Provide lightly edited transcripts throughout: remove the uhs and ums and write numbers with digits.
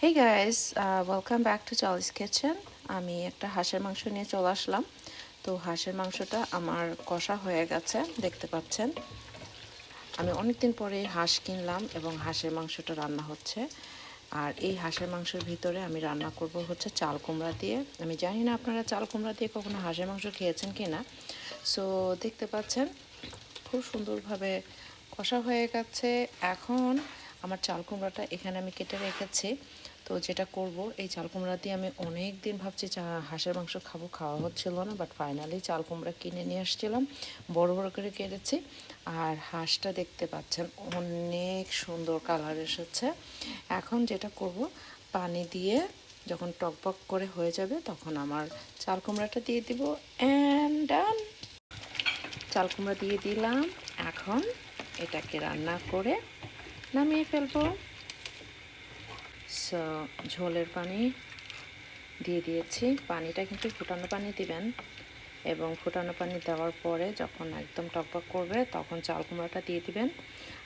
Hey guys, welcome back to Charlie's Kitchen. আমি একটা হাঁসের মাংস নিয়ে চলে আসলাম। তো হাঁসের মাংসটা আমার কষা হয়ে গেছে, দেখতে পাচ্ছেন। আমি অনেক দিন পরে হাঁস কিনলাম এবং হাঁসের মাংসটা রান্না হচ্ছে। আর এই হাঁসের মাংসের ভিতরে আমি রান্না করব হচ্ছে চাল কুমড়া দিয়ে। আমি জানি না আপনারা চাল কুমড়া দিয়ে কখনো হাঁসের মাংস খেয়েছেন কি না। সো দেখতে পাচ্ছেন খুব সুন্দরভাবে কষা হয়ে গেছে। এখন আমার চাল কুমড়াটা এখানে আমি কেটে রেখেছি। তো যেটা করব, এই চাল কুমড়া দিয়ে আমি অনেক দিন ভাবছি হাঁসের মাংস খাবো, খাওয়া হচ্ছিল না, বাট ফাইনালি চাল কুমড়া কিনে নিয়ে আসছিলাম, বড় বড় করে কেটেছি। আর হাঁসটা দেখতে পাচ্ছেন অনেক সুন্দর কালার এসেছে। এখন যেটা করব, পানি দিয়ে যখন টকবক করে হয়ে যাবে তখন আমার চাল কুমড়াটা দিয়ে দিব। অ্যান্ড ডান, চাল কুমড়া দিয়ে দিলাম। এখন এটাকে রান্না করে নামিয়ে ফেলবো। সো ঝোলের পানি দিয়ে দিয়েছি। পানিটা কিন্তু ফুটানো পানি দিবেন, এবং ফুটানো পানি দেওয়ার পরে যখন একদম টকবক করবে তখন চাল কুমড়াটা দিয়ে দিবেন।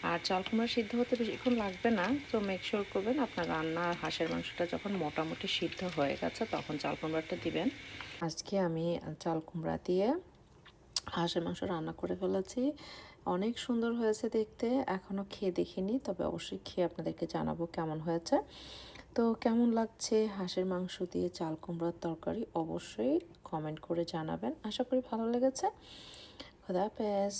আর চাল কুমড়া সিদ্ধ হতে বেশিক্ষণ লাগবে না, তো মেক শিওর করবেন আপনার রান্না হাঁসের মাংসটা যখন মোটামুটি সিদ্ধ হয়ে গেছে তখন চাল কুমড়াটা দিবেন। আজকে আমি চাল কুমড়া দিয়ে হাঁসের মাংস রান্না করে ফেলেছি। অনেক সুন্দর হয়েছে দেখতে। এখনও খেয়ে দেখিনি, তবে অবশ্যই খেয়ে আপনাদেরকে জানাবো কেমন হয়েছে। তো কেমন লাগছে হাঁসের মাংস দিয়ে চাল কুমড়ার তরকারি, অবশ্যই কমেন্ট করে জানাবেন। আশা করি ভালো লেগেছে। খোদা হাফেজ।